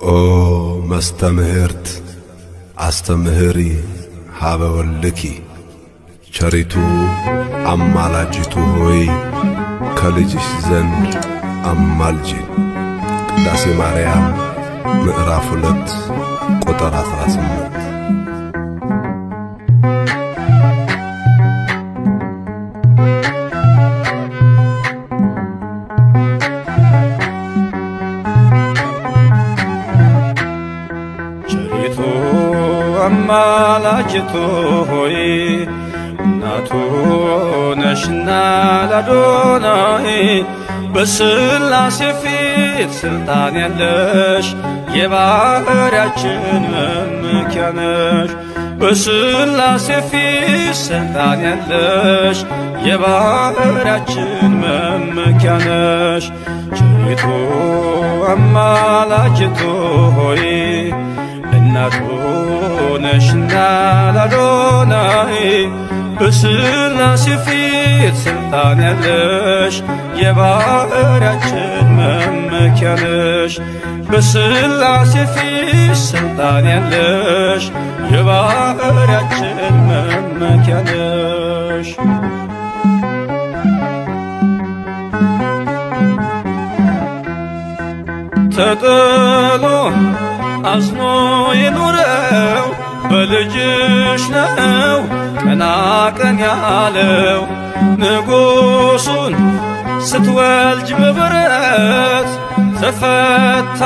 ኦ መስተምህርት አስተምህሪ ሀበ ወልድኪ ቸሪቱ አማላጅቱ ሆይ ከልጅሽ ዘንድ አማልጂ። ቅዳሴ ማርያም ምዕራፍ 2 ቁጥር 18። ቸሪቱ አማላጅቱ ሆይ እናቱ ነሽና ለአዶናይ በሥላሴ ፊት ስልጣን ያለሽ የባሕርያችን መመኪያ ነሽ። በሥላሴ ፊት ስልጣን ያለሽ የባሕርያችን መመኪያ ነሽ። ቸሪቱ አማላጅቱ ሆይ እናቱ ነሽና ለአዶናይ በሥላሴ ፊት ስልጣን ያለሽ የባሕርያችን መመኪያ ነሽ። በሥላሴ ፊት ስልጣን ያለሽ የባሕርያችን መመኪያ ነሽ። ተጥሎ አዝኖ የኖረው በልጅሽ ነው ቀና ቀን ያለው። ንጉሡን ስትወልጅ በበረት ተፈታ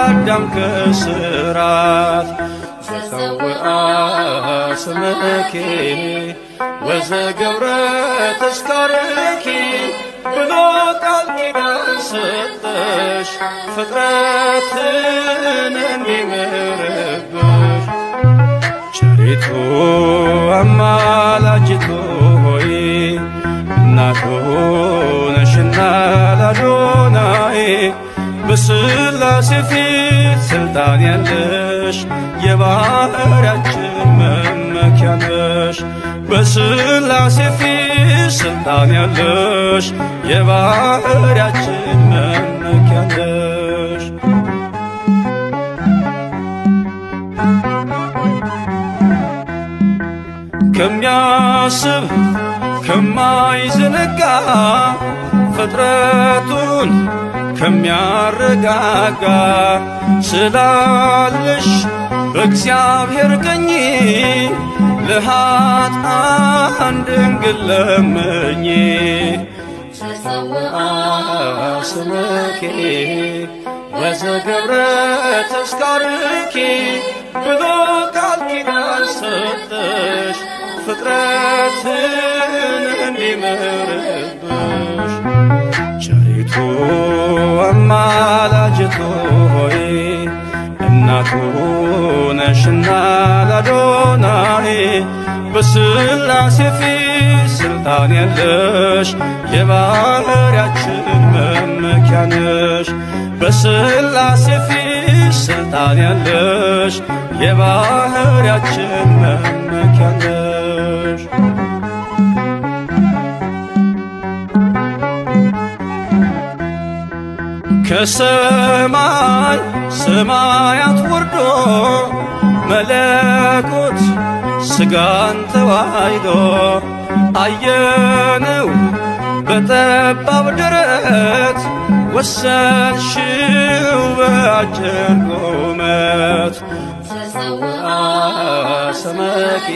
አዳም ከስራት። ዘፀውአ ስምኪ ወዘገብረ ተስካርኪ ብሎ ቃል ኪዳን ሰጠሽ ፍጥረትን እንዲምርብሽ። ቸሪቱ አማላጅቱ ሆይ እናቱ ነሽና ለአዶናይ በሥላሴ ፊት ስልጣን ያለሽ የባሕርያችን መመኪያ ነሽ። በሥላሴ ፊት ስልጣን ያለሽ የባሕርያችን መመኪያ ነሽ። ከሚያስብ ከማይዘነጋ ፍጥረቱን ከሚያረጋጋ ስላለሽ በእግዚአብሔር ቀኝ ለኃጥአን ድንግል ለምኚ። ዘፀውአ ስምኪ ወዘገብረ ተስካርኪ ብሎ ቃል ኪዳን ሰጠሽ ፍጥረትን እንዲምርብሽ። ቸሪቱ አማላጅቱ ሆይ እናቱ ነሽና ለአዶናይ በሥላሴ ፊት ስልጣን ያለሽ የባሕርያችን መመኪያ ነሽ። በሥላሴ ፊት ስልጣን ያለሽ የባሕርያችን መመኪያ ነሽ። ከሰማይ ሰማያት ወርዶ መለኮት ሥጋን ተዋሕዶ አየነው በጠባብ ደረት ወሰንሽው በአጭር ቁመት። ዘፀውአ ስምኪ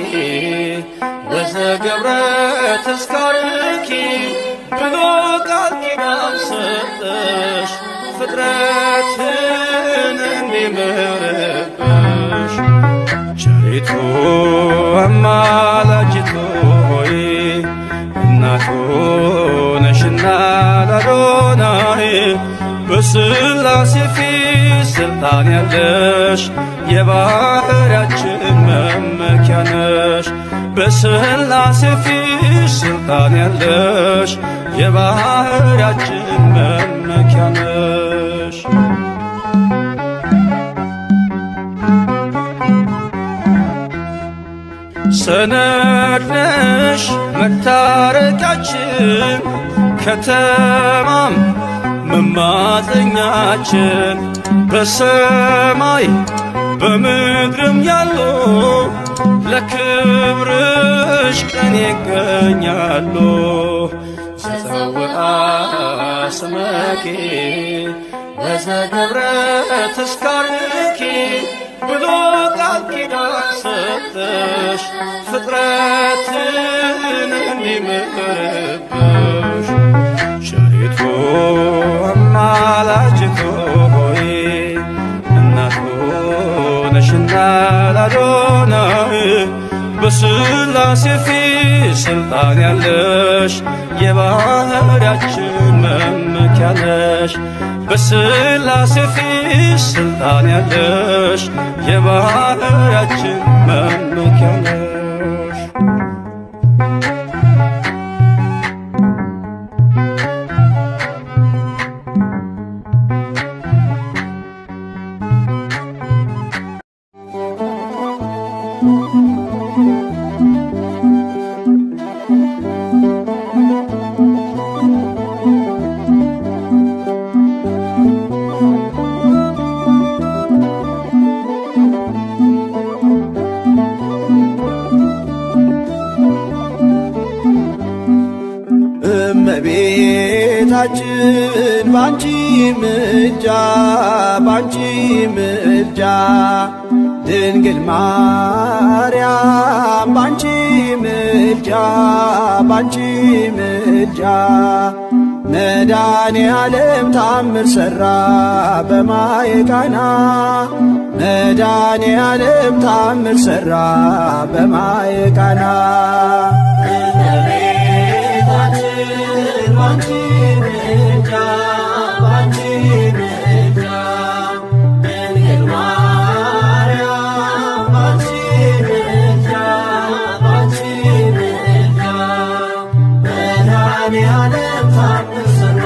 ወዘገብረ ተስካርኪ ብሎ ቃል ኪዳን ሰጠሽ ፍጥረትን እንዲምርብሽ። ቸሪቱ አማላጅቱ ሆይ እናቱ ነሽና ለአዶናይ በሥላሴ ፊት ስልጣን ያለሽ የባሕርያችን መመኪያ ነሽ። በሥላሴ ፊት ስልጣን ያለሽ የባሕርያችን መመኪያ ነሽ። ሰነድ ነሽ መታረቂያችን ከተማም መማፀኛችን በሰማይ በምድርም ያሉ ለክብርሽ ቀን ይገኛሉ። ዘፀውአ ስመኪ ወዘገብረ ተስካርኪ ብሎ ቃል ኪዳን ሰጠሽ ፍጥረትን እንዲምርብሽ። ቸሪቱ አማላጅቱ ሆይ እናቱ ነሽና ለአዶናይ በሥላሴ ፊት ስልጣን ያለሽ የባህርያችን መመኪያ ነሽ። በሥላሴ ፊት ስልጣን ያለሽ የባህርያችን መመኪያ ነሽ። እመቤታችን ባንቺ ምልጃ ባንቺ ምልጃ ድንግል ማርያም ባንቺ ምልጃ ባንቺ ምልጃ መድኃኔ ዓለም ታምር ሠራ በማየ ቃና መድኃኔ ዓለም ታምር ሠራ በማየ ቃና ባንቺ ምልጃ ባንቺ ምልጃ ድንግል ማርያም ባንቺ ምልጃ ባንቺ ምልጃ መድኃኔ ዓለም ታምር ሠራ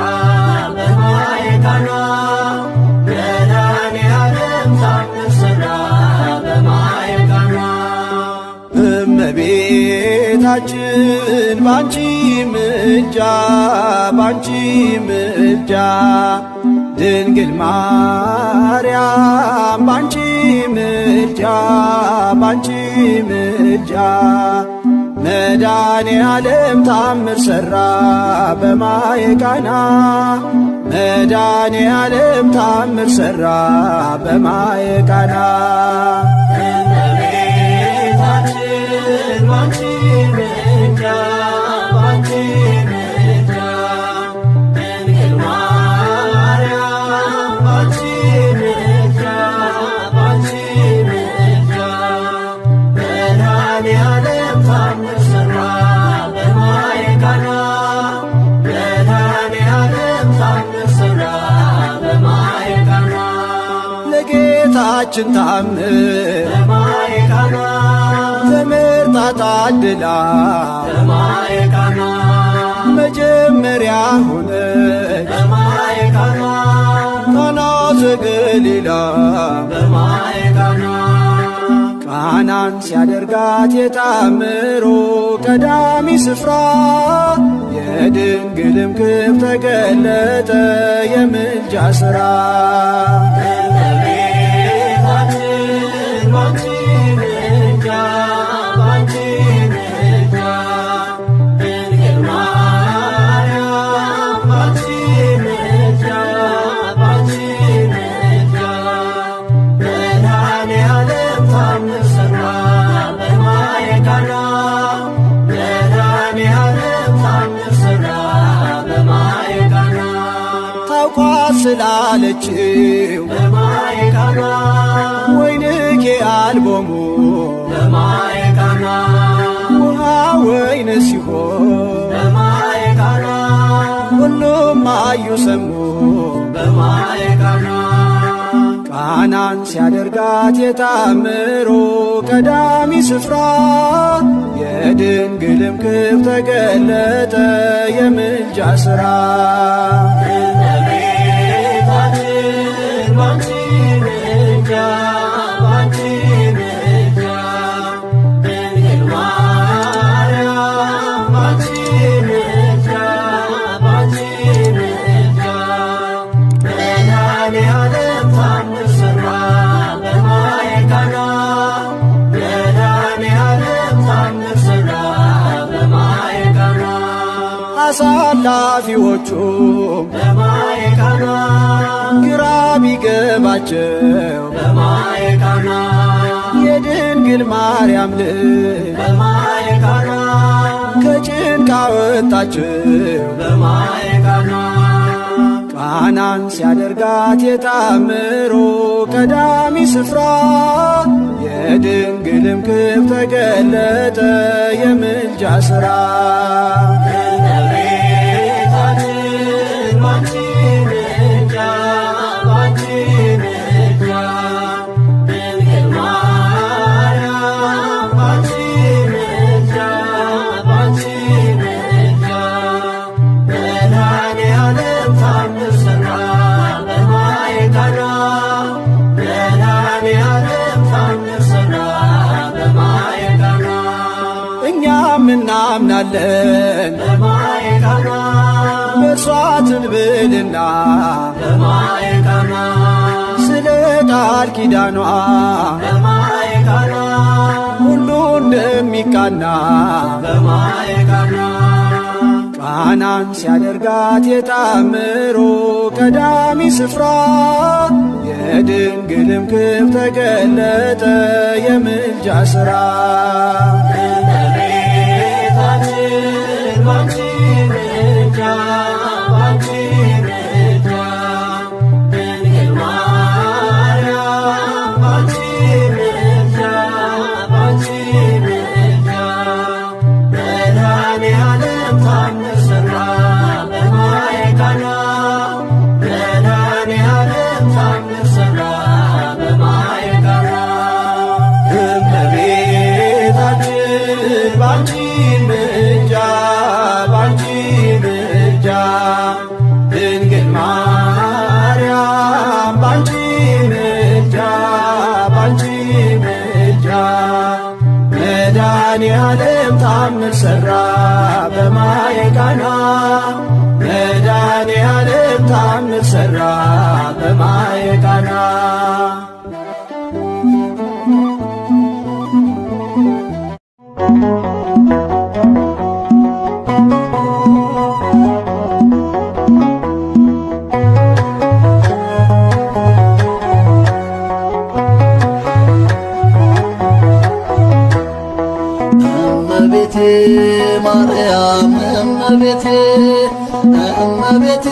በማየ ቃና መድኃኔ ዓለም ታምር ሠራ በማየ ቃና እመቤታችን ባንቺ ምልጃ ባንቺ ምልጃ ድንግል ማርያም ባንቺ ምልጃ ባንቺ ምልጃ መድኃኔ ዓለም ታምር ሠራ በማየ ቃና መድኃኔ ዓለም ታምር ሠራ በማየ ቃና ባንቺ ምልጃ ባንቺ ምልጃ ድንግል ማርያም ባንቺ ምልጃ ባንቺ ምልጃ መድኃኔ ዓለም ታምር ሠራ በማየ ቃና መድኃኔ ዓለም ታምር ሠራ በማየ ቃና ለጌታችን ታምር በማየ ቃና ተመርጣ ታድላ በማየ ቃና መጀመሪያ ሆነች በማየ ቃና ቃና ዘገሊላ በማየ ቃና ቃናን ሲያደርጋት የታምሮ ቀዳሚ ስፍራ የድንግልም ክብር ተገለጠ የምልጃ ሥራ ባንቺ ምልጃ ባንቺ ምልጃ ድንግል ማርያም ባንቺ ምልጃ ባንቺ ምልጃ መድኃኔ ዓለም ታምር ሠራ በማየ ቃና መድኃኔ ዓለም ታምር ሠራ በማየ ቃና ታውቋት ስላለችው በማየ ቃና ወይንኬ አልቦሙ በማየ ቃና ውሃ ወይን ሲሆን በማየ ቃና ሁሉም አዩ ሰሙ በማየ ቃና ቃናን ሲያደርጋት የታምሮ ቀዳሚ ስፍራ የድንግልም ክብር ተገለጠ የምልጃ ሥራ ባንቺ ምልጃ ባንቺ ምልጃ ድንግል ማርያም ባንቺ ምልጃ ባንቺ ምልጃ መድኃኔ ዓለም ታምር ተሳላፊዎቹ በማየ ቃና ግራ ቢገባቸው በማየ ቃና የድንግል ማርያም ልጅ በማየ ቃና ከጭንቅ አወጣቸው በማየ ቃና ቃናን ሲያደርጋት የታምሮ ቀዳሚ ስፍራ የድንግልም ክብር ተገለጠ የምልጃ ሥራ እናምናለን በማየ ቃና በእርሷ ትንብልና በማየ ቃና ስለ ቃል ኪዳኗ በማየ ቃና ሁሉ እንደሚቃና በማየ ቃና ቃናን ሲያደርጋት የታምሮ ቀዳሚ ስፍራ የድንግልም ክብር ተገለጠ የምልጃ ሥራ መድኃኔዓለም ታምር ሠራ በማየ ቃና መድኃኔዓለም ታምር ሠራ በማየ ቃና ማርያም እመቤቴ እመቤቴ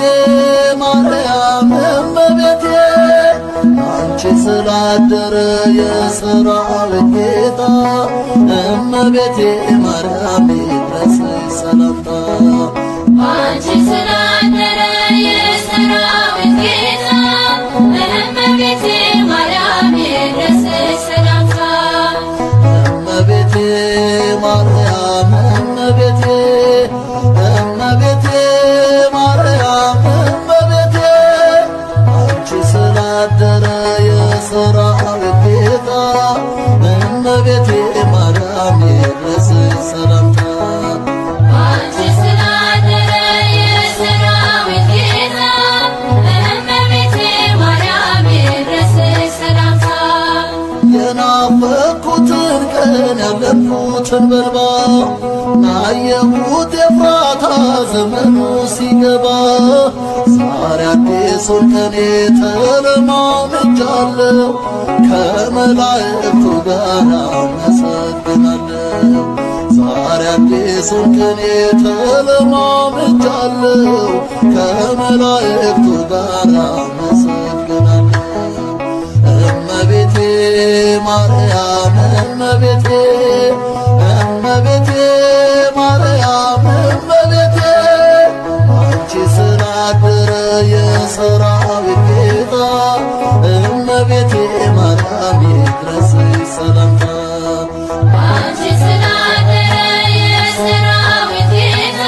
ማርያም እመቤቴ አንቺ ስላደረ የሠራዊት ጌታ እመቤቴ ማርያም ይድረስሽ ሰላምታ አንቺ ስላደረ የሠራዊት ጌታ እመቤቴ ማርያም ይድረስሽ ሰላምታ እመቤቴ ማርያም እመቤቴ እመቤቴ ማርያም እመቤቴ አንቺ ስላደረ የሠራዊት ጌታ እመቤቴ ማርያም ይድረስሽ ሰላምታ አንቺ ስላደረ የሠራዊት ጌታ እመቤቴ ማርያም ይድረስሽ ሰላምታ የናፈቅኩትን ቀን ያለፍኩትን በልባ ናየሁት የፍራታ ዘመኑ ሲገባ ዛሬ አዲሱን ቀኔ ተለማምጃለሁ ከመላእክቱ ጋር አመሰግናለሁ ዛሬ አዲሱን ቀኔ ተለማምጃለሁ ከመላእክቱ ጋር አመሰግናለሁ እመቤቴ ማርያም እመቤቴ እመቤቴ ማርያም እመቤቴ አንቺ ስላደረ የሠራዊት ጌታ እመቤቴ ማርያም ይድረስሽ ሰላምታ አንቺ ስላደረ የሠራዊት ጌታ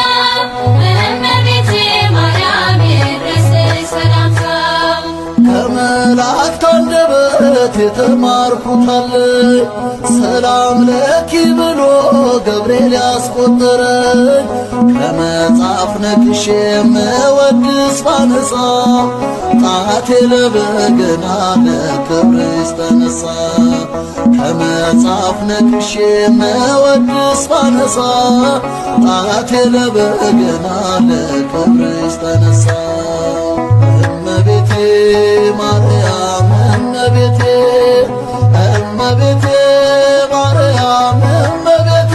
እመቤቴ ማርያም ይድረስሽ ሰላምታ ከመላእክት አንደበት የተማርኩታለኝ ሰላም ለኪ ብሎ ገብርኤል ያስቆጠረኝ ከመጽሐፍ ነቅሼ መወድስ ባነሳ ጣቴ ለበገና ለክብርሽ ተነሳ ከመጽሐፍ ነቅሼ መወድስ ባነሳ ጣቴ ለበገና ለክብርሽ ተነሳ እመቤቴ ማርያም እመቤቴ እመቤቴ ማርያም እመቤቴ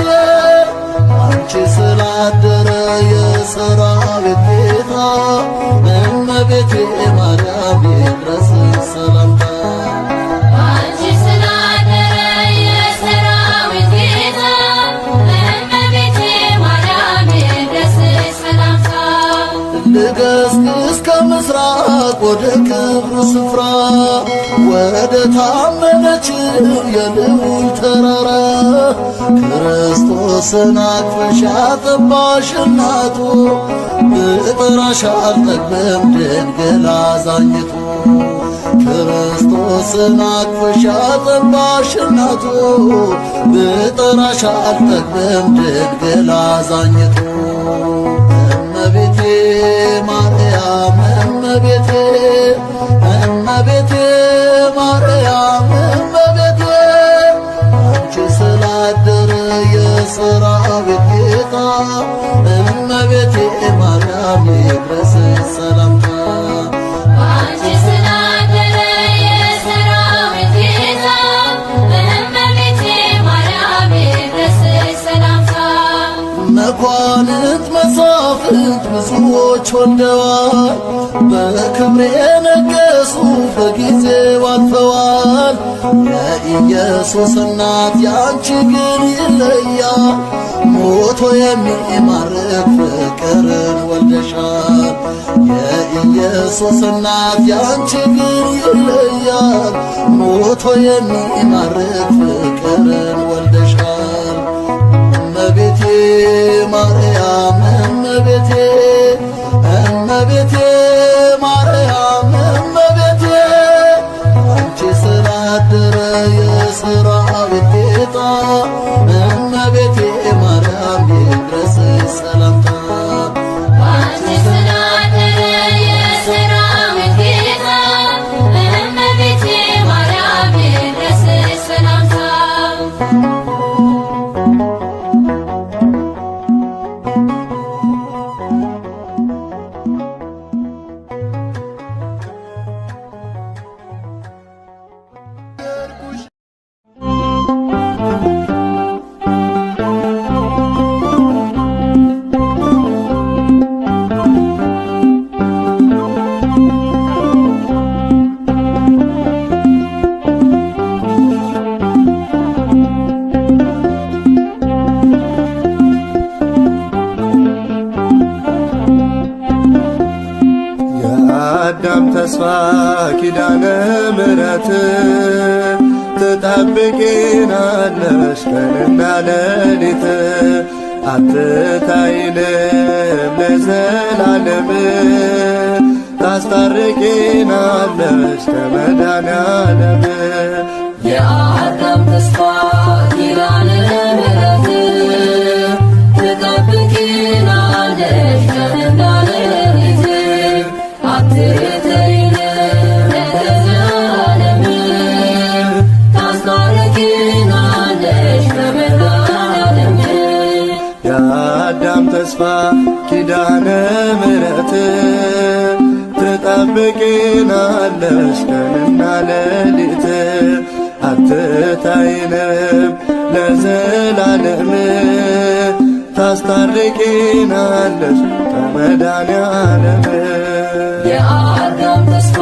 አንቺ ስላደረ የሰራዊት ጌታ እመቤቴ ማርያም ይድረስሽ ሰላምታ አንቺ ስላደረ የሰራዊት ጌታ እመቤቴ ማርያም ይድረስሽ ሰላምታ ልገስግስ ከምስራቅ ወደ ክብሩ ስፍራ ወደ ታመነችው የልዑል ተራራ ክርስቶስን አቅፈሽ አጠባሽ እናቱ ብጠራሽ አልጠግብም ድንግል አዛኝቱ ክርስቶስን አቅፈሽ አጠባሽ እናቱ ብጠራሽ አልጠግብም ድንግል አዛኝቱ እመቤቴ ማርያም እመቤቴ እመቤቴ ማርያም እመቤቴ አንቺ ስላደረ የሰራዊት ጌታ እመቤቴ ማርያም ይድረስሽ ሰላምታ አንቺ ስላደረ የሰራዊት ጌታ እመቤቴ ማርያም ይድረስሽ ሰላምታ መኳንንት መሳፍንት ብዙዎች ወልደዋል በክብር የነገሱ በጊዜው አልፈዋል የኢየሱስ እናት ያንቺ ግን ይለያል ሞቶ የሚማርክ ፍቅርን ወልደሻል የኢየሱስ እናት ያንቺ ግን ይለያል ሞቶ የሚማርክ ፍቅርን ወልደሻል እመቤቴ ማርያም እመቤቴ እመቤቴ ማርያም እመቤቴ አንቺ ስላደረ የሰራዊት ጌታ እመቤቴ ማርያም ይድረስሽ ሰላምታ አንቺ ስላደረ የሰራዊት ጌታ እመቤቴ ማርያም ይድረስሽ ሰላምታ የአዳም ተስፋ ኪዳነ ምሕረት ትጠብቂናለሽ ቀንና ሌሊት አትታይንም ለዘላለም ታስታርቂናለሽ ከመድኃኔዓለም የአዳም ተስፋ ኪዳነ ምሕረት ትጠብቂናለሽ ቀንና ሌሊት አትተይንም ለዘላለም ታስታርቂናለሽ ከመድኃኔዓለም የአዳም ተስፋ ኪዳነ ምሕረት ትጠብቂናለሽ ቀንና ሌሊት አትታይንም ለዘላለም ታስታርቂናለሽ ከመድኃኔዓለም የአዳም ተስፋ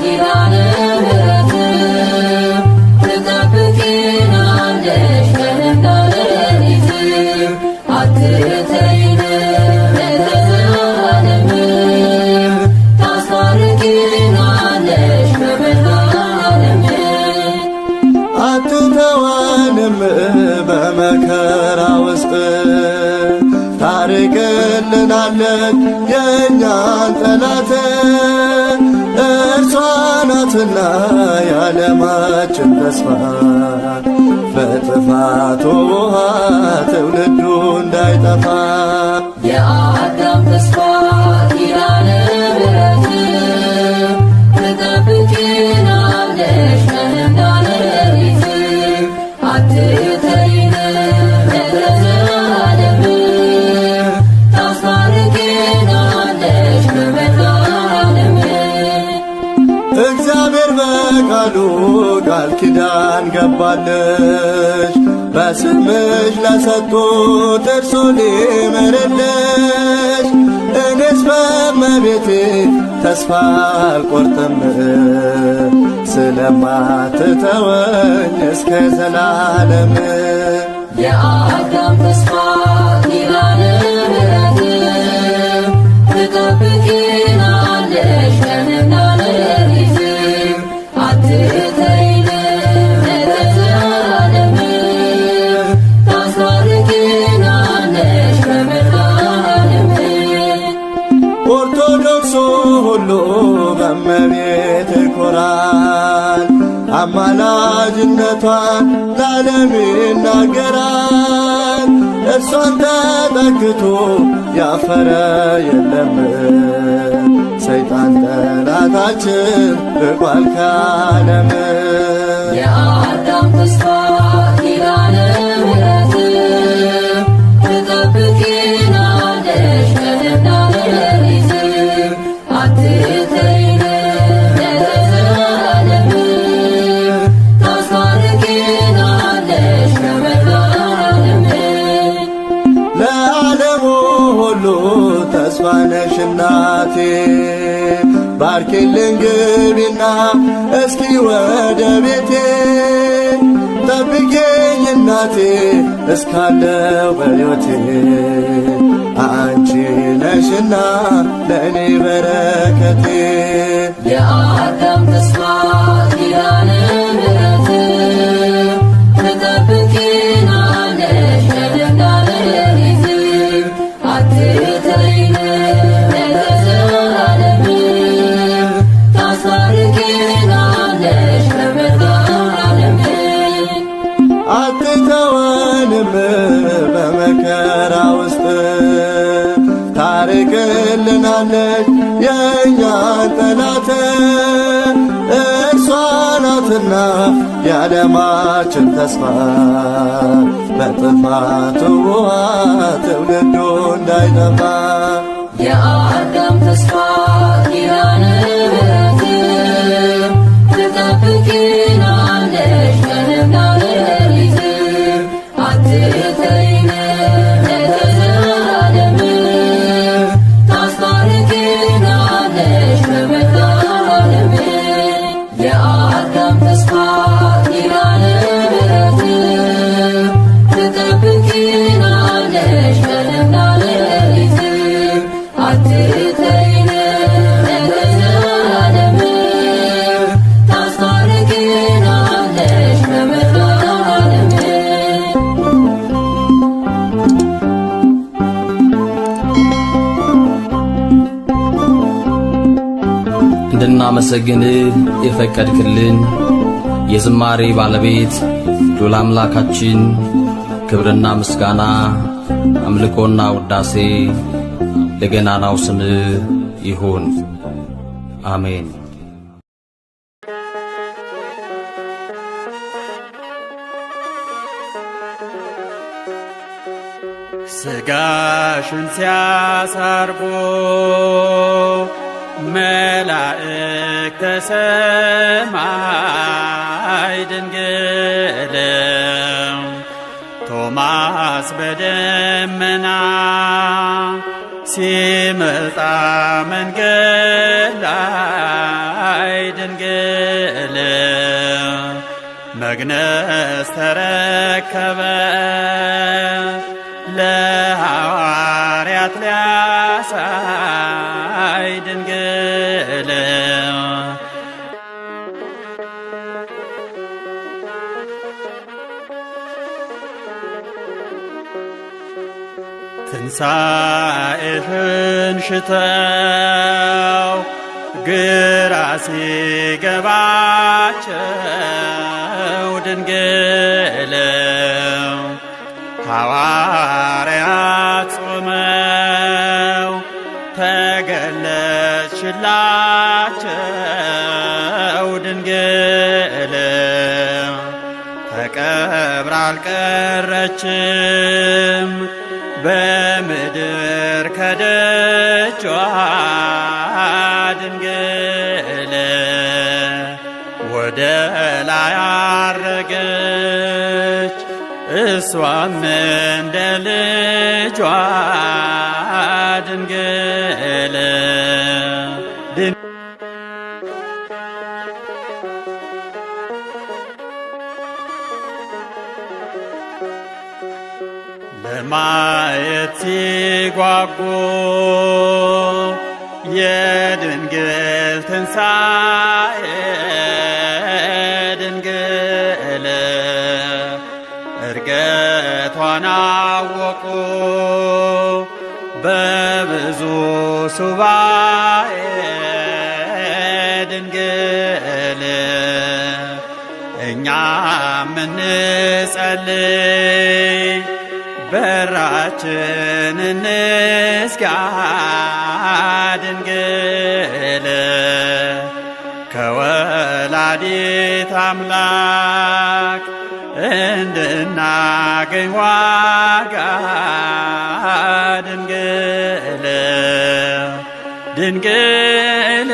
ኪዳነ ምሕረት ትጠብቂናለሽ ቀንና ሌሊት አትተይንም ለዘላለም ታስታርቂናለሽ ከመድኃኔዓለም አትተወንም በመከራ ውስጥ ታርቅልናለች የእኛን ጠላት እርሷ ናትና የዓለማችን ተስፋ በጥፋቱ ውሃ ትውልዱ እንዳይጠፋ የአዳም ተስፋ ኪዳነ ምሕረት ትጠብቂናለሽ ቀንና በቃሉ ቃል ኪዳን ገባልሽ በስምሽ ለሰጡት እርሱ ሊምርልሽ እኔስ በእመቤቴ ተስፋ አልቆርጥም ስለማትተወኝ እስከ ዘላለም የአዳም ተስፋ ኪዳነ ምሕረት ትጠብቂናለሽ ቀንና ሌሊት አትተይንም ለዘላለም ታስታርቂናለሽ በመድኃኔዓለም ኦርቶዶክሱ ሁሉ በእመቤት ይኮራል አማላጅነቷን ለዓለም ይናገራል እርሷን ተጠግቶ ያፈረ የለም ሰይጣን ጠላታችን ርቋል ከዓለም የአዳም ተስፋ ኪዳነ ምሕረት ትጠብቂናለሽ ቀንና ሌሊት አትተይንም ለዘላለም ታስታርቂናለሽ በመድኃኔዓለም ለዓለሙ ሁሉ ተስፋ ነሽ እናቴ ባርኪልኝ ግቢና እስኪ ወደ ቤቴ ጠብቂኝ እናቴ እስካለው በሕይወቴ አንቺ ነሽና ለእኔ በረከቴ የአዳም ተስፋ ኪዳነ ምሕረት ትጠብቂናለሽ ቀንና ሌሊት አትተይንም ለዘላለም ታስታርቂናለሽ በመድኃኔዓለም አትተወንም በመከራ ውስጥ ታርቅልናለች የእኛን ጠላት እርሷ ናትና የዓለማችን ተስፋ በጥፋት ውኃ ትውልዱ እንዳይጠፋ የአዳም ተስፋ ኪዳነ ምሕረት ትጠብቂናለሽ ቀንና ሌሊት አትተይንም ለዘላለም ታስታርቂናለሽ በመድኃኔዓለም የአዳም ተስፋ ኪዳነ ምሕረት ትጠብቂናለሽ ቀንና ሌሊት አትተይንም ለዘላለም ታስታርቂናለሽ በመድኃኔዓለም እንድናመሰግንህ የፈቀድክልን የዝማሬ ባለቤት ሉል አምላካችን ክብርና ምስጋና አምልኮና ውዳሴ ለገናናው ስምህ ይሁን፣ አሜን። ሥጋሽን ሲያሳርጎ መላእክተ ሰማይ ድንግል ቶማስ በደመና ሲመጣ መንገድ ላይ ድንግል መግነዝ ተረከበ ለሐዋርያት ሊያሳይ ድንግል ትንሣኤሽን ሽተው ግራ ሲገባቸው ድንግል ሐዋርያት ጾመው ተገለጽሽላቸው ድንግል ተቀብራ አልቀረችም በምድር ከደጇ ድንግል ወደ ወደ ላይ አረገች እሷም እንደ ልጇ ድንግል ለማየት ሲጓጉ የድንግል ትንሣኤ ድንግል እርገቷን አወቁ በብዙ ሱባኤ ድንግል እኛም እንጸልይ በራችን እንዝጋ ድንግል ከወላዲት አምላክ እንድናገኝ ዋጋ ድንግል ድንግል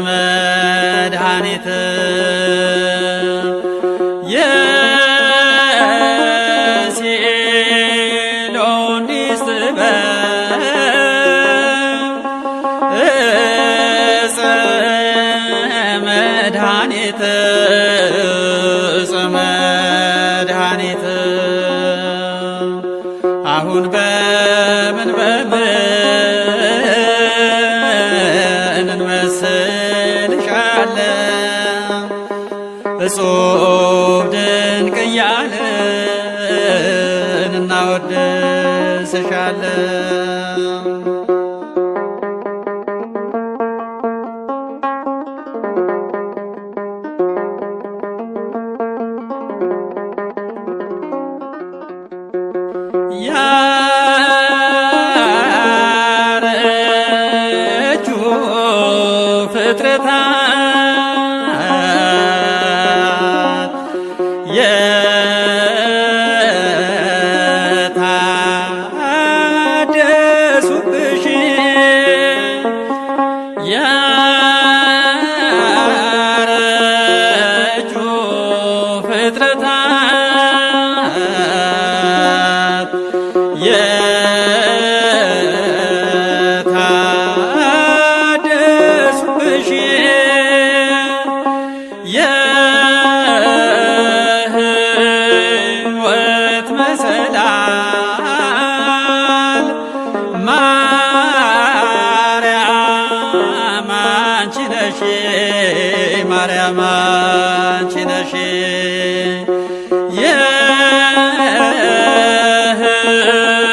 መድኃኒት የሲሎን ዲስትበ ዕፀ መድኃኒት አሁን በምን እንመስልሻለን እጹብ ድንቅ እያልን እናወድስሻለን። ያረጁ ፍጥረታት የታደሱብሽ ያረጁ ፍጥረታት የታደሱብሽ የሕይወት መሰላል ማርያም አንቺ ነሽ፣ ማርያም አንቺ ነሽ።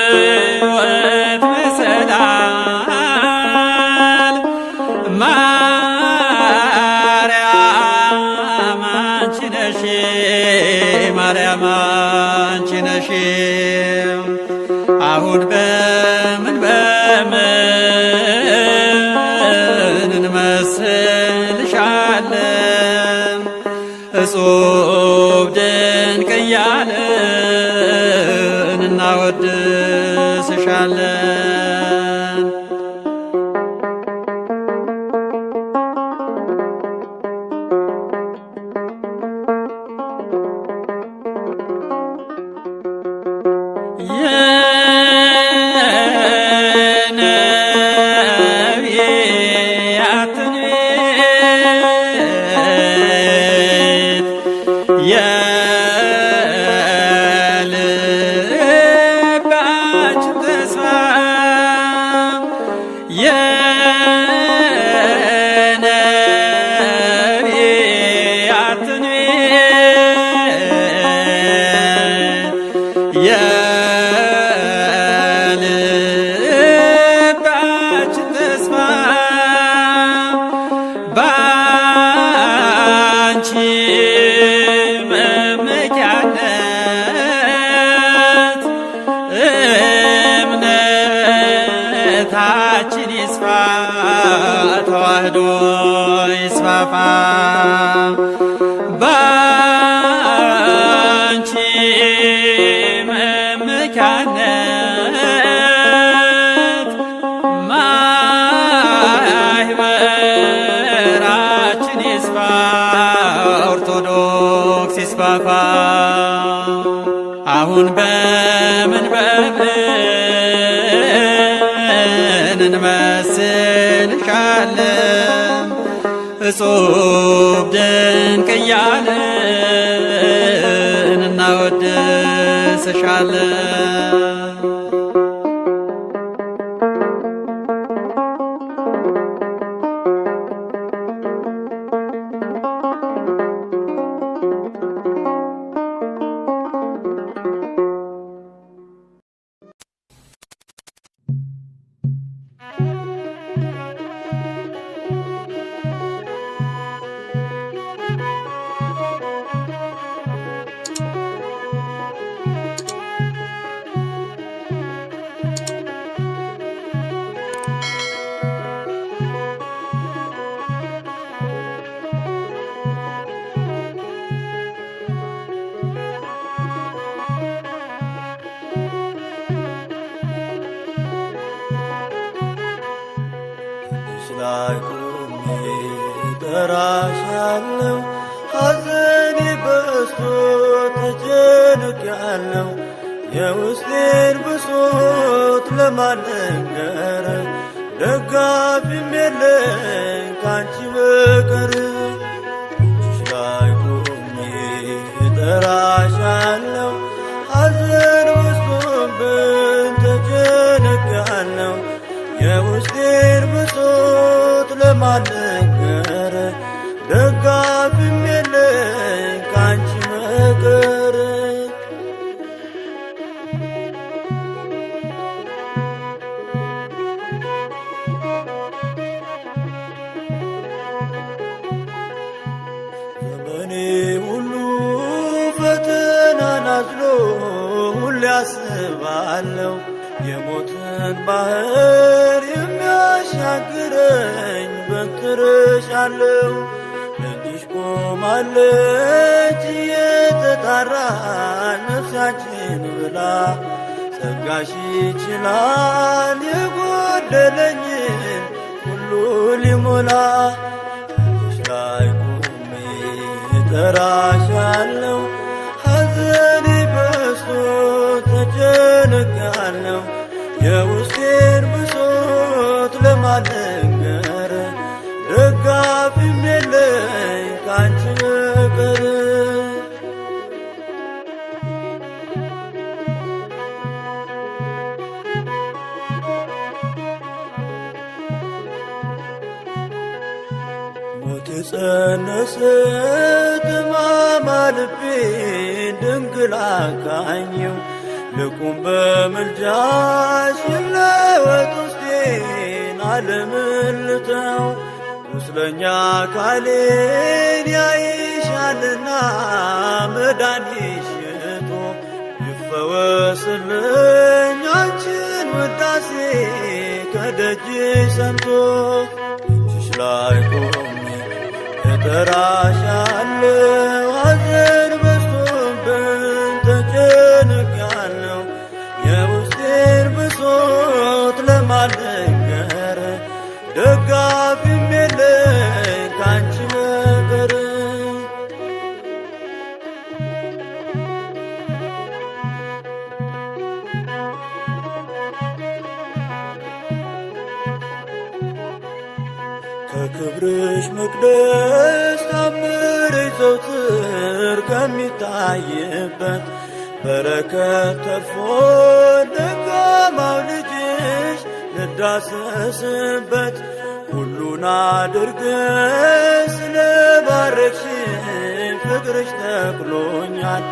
የሕይወት መሰላል አሁን በምን እንመስልሻለን እጹብ ድንቅ እያልን እናወድስሻለን። የነቢያትን ቤት የልባችን ተስፋ የነቢያትን ቤት የልባችን ተስፋ ባንቺ መመኪያነት እምነታችን ይስፋ ተዋህዶ ይስፋፋ ባንቺ መመኪያነት ማህበራችን ይስፋ ኦርቶዶክስ ይስፋፋ። አሁን በምን እንመስልሻለን እጹብ ድንቅ እያልን እናወድስሻለን። ላይ ቆሜ እጠራሻለሁ ሐዘኔ በዝቶ ተጨንቄያለሁ የውስጤን ብሶት ለማልነገር ደጋፊም የለኝ ካንቺ በቀር እጅሽ ላይ ቆሜ እጠራሻለሁ ሐዘን በዝቶብኝ ተጨንቄያለሁ የውስጤን ብሶት ለማልነገር ደጋፊም የለኝ ካንቺ በቀር ዘመኔ ሁሉ ፈተናን አዝሎ ሁሌ አስባለሁ የሞትን ባህር የሚያሻግረኝ በትርሻለሁ እጅሽ ቆማለች እየተጣራች ነፍሳችን ብላ ጸጋሽ ይችላል የጎደለኝን ሁሉ ሊሞላ እጅሽ ላይ ቆሜ እጠራሻለሁ ሐዘኔ በዝቶ ተጨንቄያለሁ የውስጤን ብሶት ለማልነገር ደጋፊም የለኝ ካንቺ በቀር ሞት የጸነሰ ሕማም ልቤን ድንግል አቃኘው ልቁም በምልጃሽ ይለወጥ ውስጤን ዓለምን ልተው ቁስለኛ አካሌን ያይሻልና መዳንሽ ሽቶ ይፈወስልኝ አንቺን ውዳሴ ከደጅሽ ሰምቶ እጅሽ ላይ ቆሜ እጠራሻለሁ። ሐዘን በዝቶብኝ ተጨንቄያለሁ። የውስጤን ብሶት ለማን ልንገር? ደጋፊም የለኝ ካንቺ በቀር። ከክብርሽ መቅደስ ታምርሽ ዘወትር ከሚታይበት በረከት ተርፎ ደካማው ልጅሽ ልዳሰስበት ሁሉን አድርገሽ ስለባረክሽኝ ፍቅርሽ ተክሎኛል።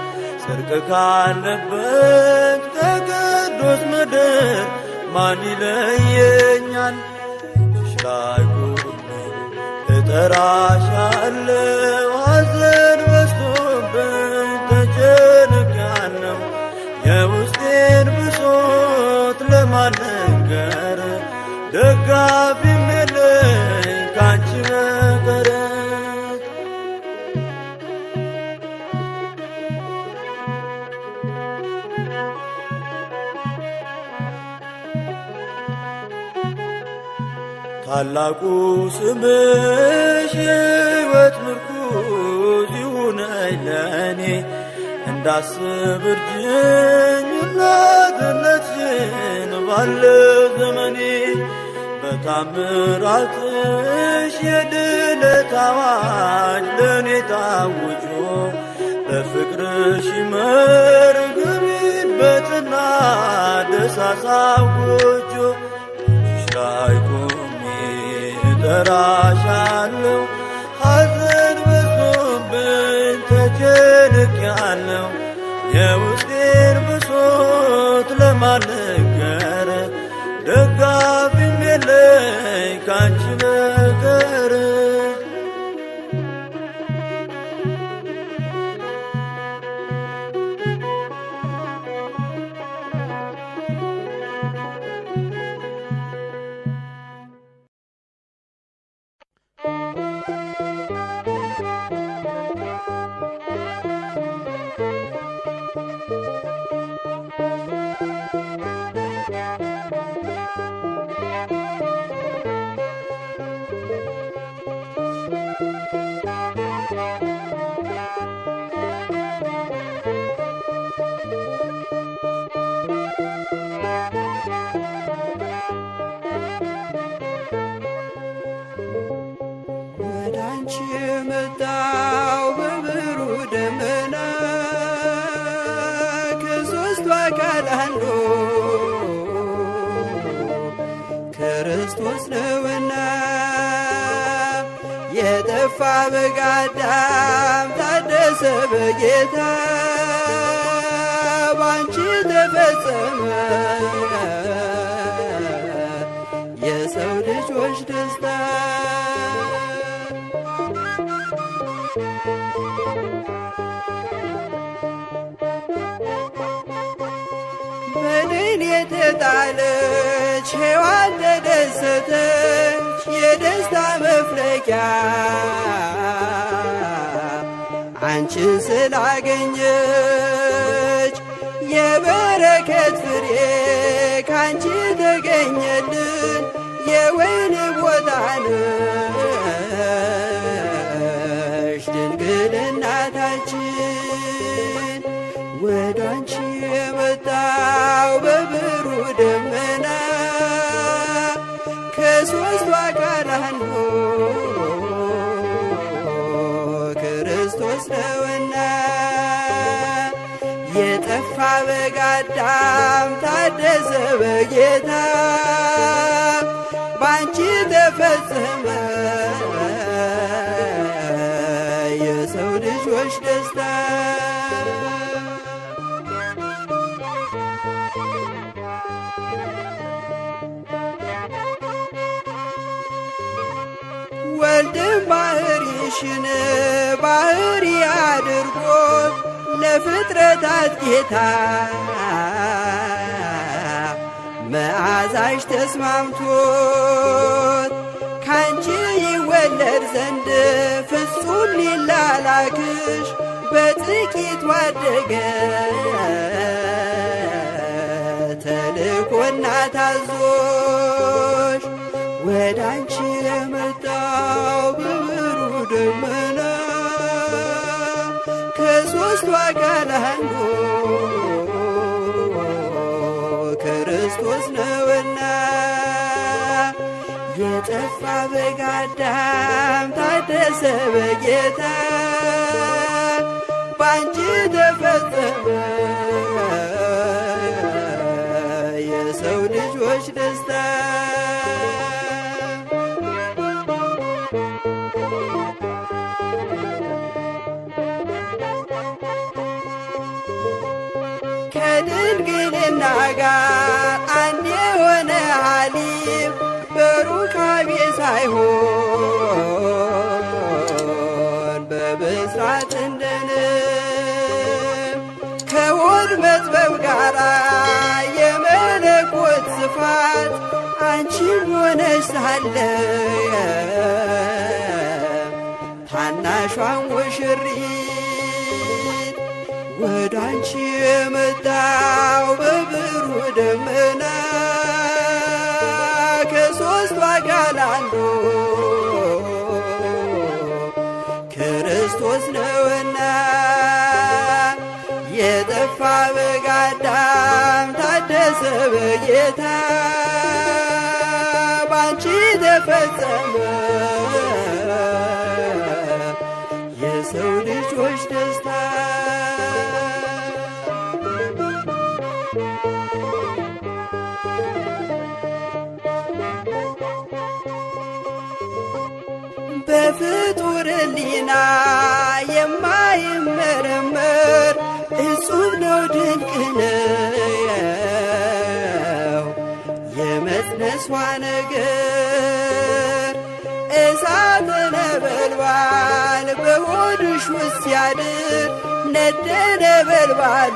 ጽድቅ ካለበት ከቅዱስ ምድር ማን ይለየኛል? እጅሽ ላይ ቆሜ እጠራሻለሁ። ሐዘን በዝቶብኝ ተጨንቄያለሁ። የውስጤን ብሶት ለማን ልንገር? ደጋፊም የለኝ ካንቺ በቀር። ታላቁ ስምሽ የሕይወት ምርኩዝ ይሁነኝ ለእኔ እንዳስብ እርጅኝ እናትነትሽን ባለው ዘመኔ በታምራትሽ የድነት አዋጅ ለእኔ ታውጆ በፍቅርሽ ይመር ግቢበትና ደሳሳው ጎጆ እጅሽ ላይ ቆሜ እጠራሻለሁ። ሐዘን በዝቶብኝ ተጨንቄያለሁ። የውስጤን ብሶት ለማን ልንገር? ደጋፊም የለኝ ካንቺ በቀር። ወዳንቺ መጣው በብሩህ ደመና ከሦስቱ አካል አንዱ ክርስቶስ ነውና የጠፋ በግ አዳም ታደሰ በጌታ ባንቺ ተፈጸመ የሰው ልጆች ደስታ። በድን የተጣለች ሔዋን ተደሰተች የደስታ መፍለቂያ አንቺን ስላገኘች የበረከት ፍሬ ካንቺ ተገኘልን የወይን ቦታ ነሽ ድንግል እናታችን። ወደ አንቺ የመጣው በብሩህ ደመና ከሦስቱ አካል አንዱ ክርስቶስ ነውና የጠፋ በግ አዳም ታደሰ በጌታ ባንቺ ተፈጸመ የሰው ልጆች ደስታ። ወልድም ባህሪሽን ባህሪ አድርጎ ለፍጥረታት ጌታ መዓዛሽ ተስማምቶት ካንቺ ይወለድ ዘንድ ፍጹም ሊላላክሽ በጥቂት ዋደገ ተልኮና ታዞሽ ወዳንቺ የመጣው በብሩህ ደመና ከሦስቱ አካል አንዱ ክርስቶስ ነውና የጠፋ በግ አዳም ታደሰ በጌታ ባንቺ ተፈጸመ የሰው ልጆች ደስታ። ከድንግልና ጋር አንድ የሆነ ሐሊብ በሩካቤ ሳይሆን በብስራት እንደንም ከሆድ መጥበብ ጋር የመለኮት ስፋት አንቺም ሆነሽ ሳለ ታናሿን ሙሽሪት ወደ አንቺ የመጣው በብሩህ ደመና ከሦስቱ አካል አንዱ ክርስቶስ ነውና የጠፋ በግ አዳም ታደሰ በጌታ ባንቺ ተፈጸመ የሰው ልጆች ደስታ። በፍጡር ሕሊና የማይመረመር እጹብ ነው ድንቅ ነው የመጽነሷ ነገር እሳተ ነበልባል በሆድሽ ውስጥ ሲያድር ነደ ነበልባሉ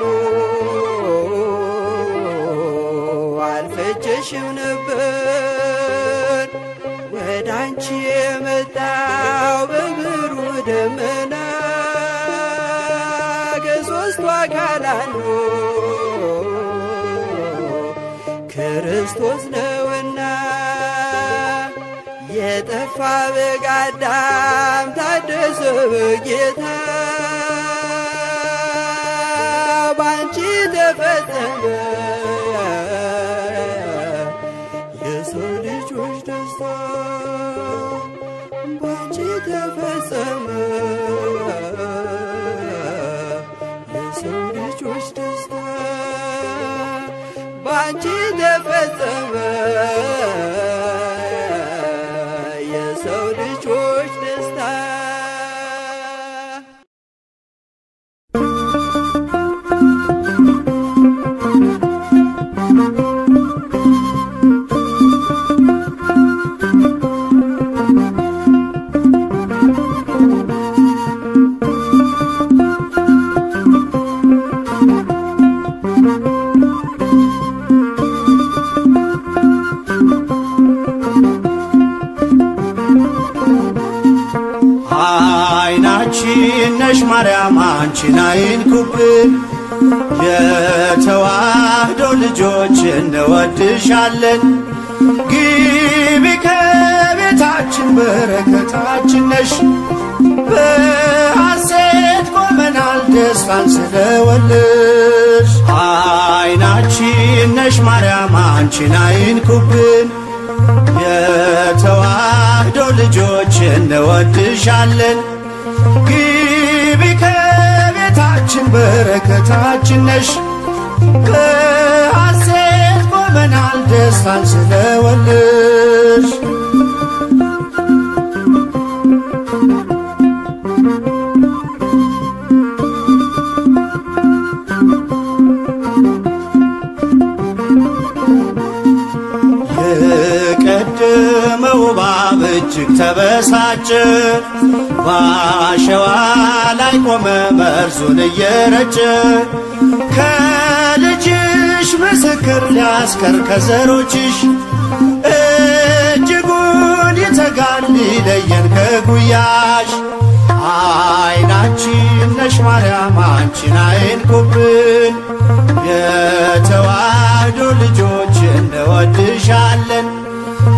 አልፈጀሽም ነበር ወደ አንቺ የመጣው በብሩህ ደመና ከሦስቱ አካል አንዱ ክርስቶስ ነውና የጠፋ በግ አዳም ታደሰ በጌታ ባንቺ ተፈጸመ የሰው ልጆች ደስታ ባንቺ ተፈጸመ የሰው ልጆች ደስታ ባንቺ ተፈጸመ የሰው ልጆች ደስታ። አይናችን ነሽ ማርያም አንቺን አይንኩብን፣ የተዋህዶ ልጆች እንወድሻለን። ግቢ ከቤታችን በረከታችን ነሽ፣ በሐሴት ቆመናል ደስታን ስለወለድሽ። አይናችን ነሽ ማርያም አንቺን አይንኩብን፣ የተዋህዶ ልጆች እንወድሻለን። ግቢ ከቤታችን በረከታችን ነሽ፣ በሐሴት ቆመናል ደስታን ስለወለድሽ። የቀደመው እባብ እጅግ ተበሳጨ። በአሸዋ ላይ ቆመ መርዙን እየረጨ። ከልጅሽ ምስክር ሊያስቀር ከዘሮችሽ እጅጉን ይተጋል ሊለየን ከጉያሽ። አይናችን ነሽ ማርያም አንቺን አይንኩብን፣ የተዋህዶ ልጆች እንወድሻለን።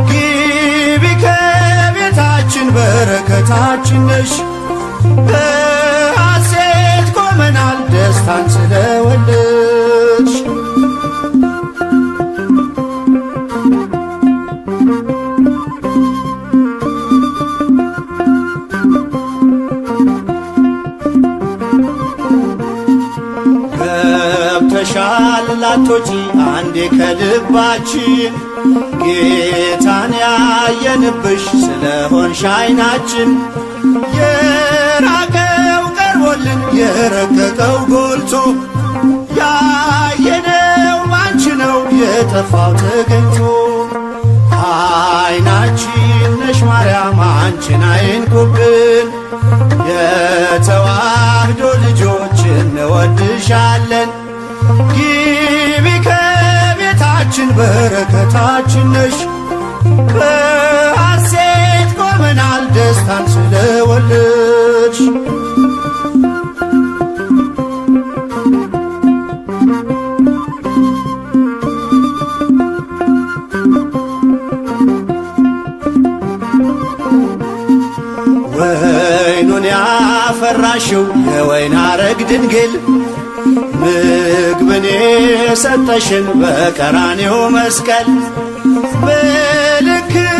ግቢ ከቤታችን በረከታችን ነሽ። በሐሴት ቆመናል ደስታን ስለወለድሽ። ገብተሻል ላቶጪ አንዴ ከልባችን፣ ጌታን ያየንብሽ ስለሆንሽ አይናችን። የራቀው ቀርቦልን የረቀቀው ጎልቶ፣ ያየነው ባንቺ ነው የጠፋው ተገኝቶ። አይናችን ነሽ ማርያም አንቺን አይንኩብን፣ የተዋህዶ ልጆች እንወድሻለን። ግቢ ከቤታችን በረከታችን ነሽ። በሐሴት ቆመናል ደስታን ስለወለድሽ። ወይኑን ያፈራሽው የወይን አረግ ድንግል፣ ምግብን የሰጠሽን በቀራኔው መስቀል። ምልክታችን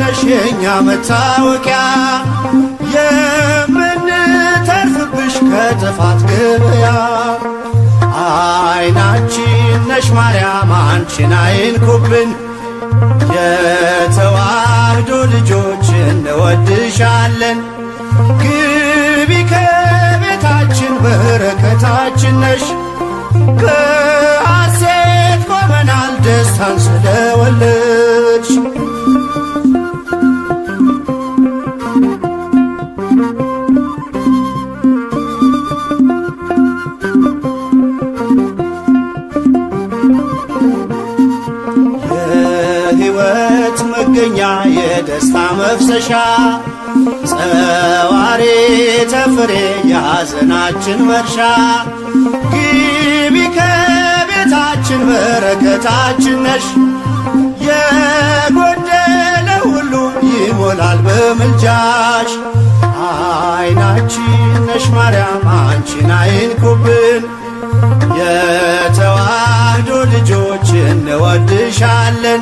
ነሽ የእኛ መታወቂያ፣ የምንተርፍብሽ ከጥፋት ገበያ። አይናችን ነሽ ማርያም አንቺን አይንኩብን፣ የተዋህዶ ልጆች እንወድሻለን። ግቢ ከቤታችን በረከታችን ነሽ። በሐሴት ቆመናል ደስታን ስለወለድሽ። የሕይወት መገኛ የደስታ መፍሰሻ፣ ጸዋሬ ተፍሬ የሐዘናችን መርሻ። ግቢ ከቤታችን በረከታችን ነሽ። የጎደለ ሁሉ ይሞላል በምልጃሽ። አይናችን ነሽ ማርያም አንቺን አይንኩብን፣ የተዋህዶ ልጆች እንወድሻለን።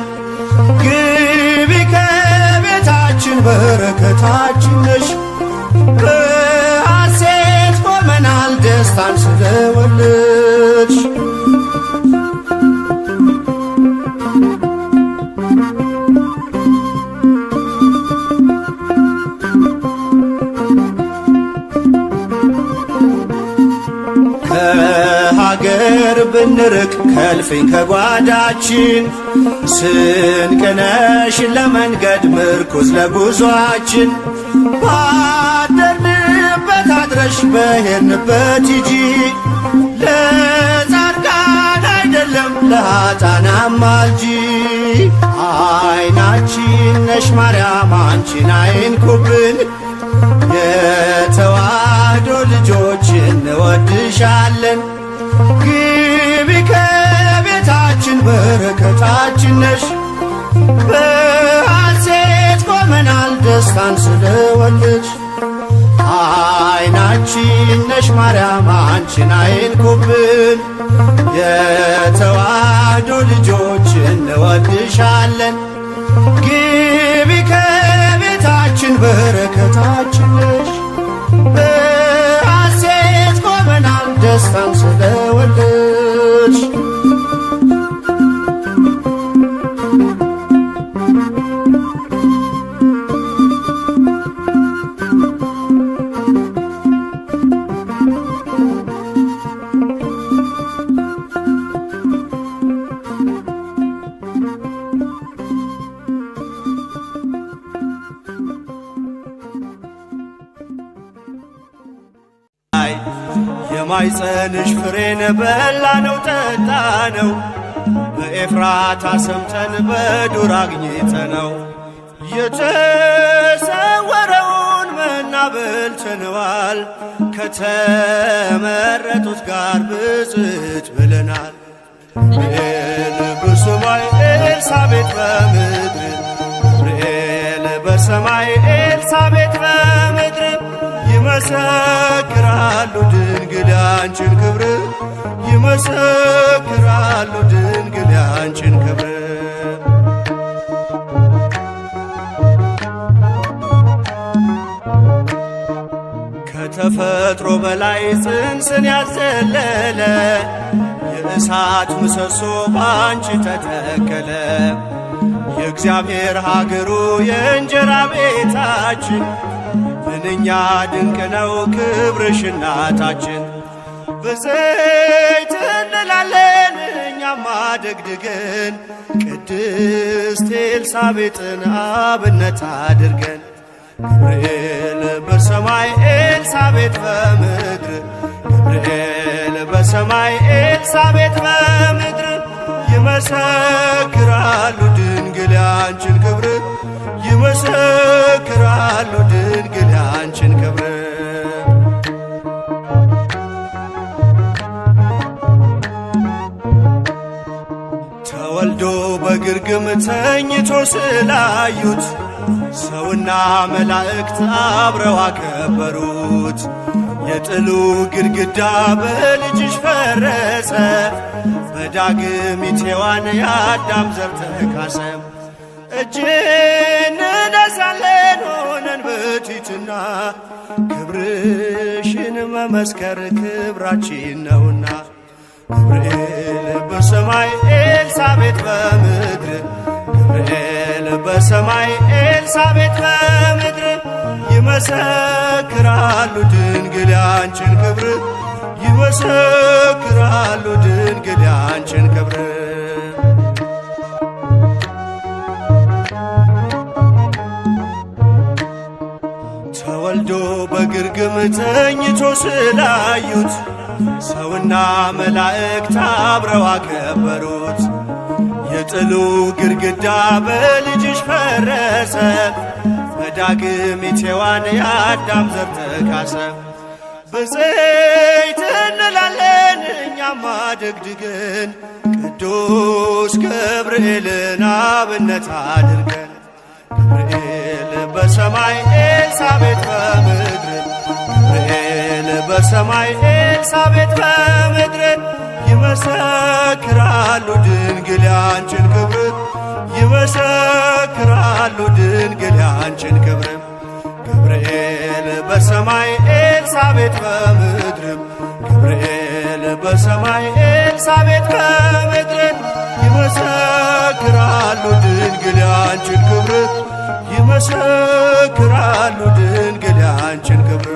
ግቢ ከቤታችን በረከታችን ነሽ። በሐሴት ቆመናል ደስታን ስለወለድሽ። ከሀገር ብንርቅ ከልፍኝ ከጓዳችን፣ ስንቅነሽ ለመንገድ ምርኩዝ ለጉዟችን። ባደርንበት አድረሽ በሄድንበት ሂጂ፣ ለጻድቃን አይደለም ለኃጥአን አማልጂ። አይናችን ነሽ ማርያም አንቺን አይንኩብን፣ የተዋህዶ ልጆች እንወድሻለን። ግቢ ከቤታችን በረከታችን ነሽ። በሐሴት ቆመናል ደስታን ስለወለድሽ። አይናችን ነሽ ማርያም አንቺን አይንኩብን፣ የተዋህዶ ልጆች እንወድሻለን። ግቢ ከቤታችን በረከታችን ነሽ። በሐሴት ቆመናል ደስታን ስለወለድሽ። የማይጸንሽ ፍሬን በላነው ጠጣነው፣ በኤፍራታ ሰምተን በዱር አግኝተነው። የተሰወረውን መና በልተነዋል፣ ከተመረጡት ጋር ብፅዕት ብለናል። ገብርኤል በሰማይ ኤልሳቤጥ በምድር፣ ገብርኤል በሰማይ ኤልሳቤጥ በምድር ይመሰክራሉ ድንግል ያንቺን ክብር፣ ይመሰክራሉ ድንግል ያንቺን ክብር። ከተፈጥሮ በላይ ጽንስን ያዘለለ የእሳት ምሰሶ ባንቺ ተተከለ። የእግዚአብሔር ሀገሩ የእንጀራ ቤታችን ምንኛ ድንቅ ነው ክብርሽ እናታችን። በዘይት እንላለን እኛም አደግድገን ቅድስት ኤልሳቤጥን አብነት አድርገን። ገብርኤል በሰማይ ኤልሳቤጥ በምድር፣ ገብርኤል በሰማይ ኤልሳቤጥ በምድር ይመሰክራሉ ድንግል ያንቺን ክብር፣ ይመሰክራሉ ድንግል ያንቺን ክብር። ተወልዶ በግርግም ተኝቶ ስላዩት ሰውና መላእክት አብረው አከበሩት። የጥሉ ግድግዳ በልጅሽ ፈረሰ፣ በዳግሚት ሔዋን የአዳም ዘር ተካሰ። እጅ እንነሳለን ሆነን በትሕትና፣ ክብርሽን መመስከር ክብራችን ነውና። ገብርኤል በሰማይ ኤልሳቤጥ በምድር፣ ገብርኤል በሰማይ ኤልሳቤጥ በምድር ይመሰክራሉ ድንግል ያንቺን ክብር፣ ይመሰክራሉ ድንግል ያንቺን ክብር። ተወልዶ በግርግም ተኝቶ ስላዩት ሰውና መላእክት አብረው አከበሩት። የጥሉ ግድግዳ በልጅሽ ፈረሰ፣ በዳግሚት ሔዋን የአዳም ዘር ተካሰ። በዘይት እንላለን እኛም አደግድገን ቅዱስ ገብርኤልን አብነት አድርገን። ገብርኤል በሰማይ ኤልሳቤጥ በምድር፣ ገብርኤል በሰማይ ኤልሳቤጥ በምድር ይመሰክራሉ ድንግል ያንቺን ክብር፣ ይመሰክራሉ ድንግል ያንቺን ክብር። ገብርኤል በሰማይ ኤልሳቤጥ በምድር፣ ገብርኤል በሰማይ ኤልሳቤጥ በምድር ይመሰክራሉ ድንግል ያንቺን ክብር፣ ይመሰክራሉ ድንግል ያንቺን ክብር።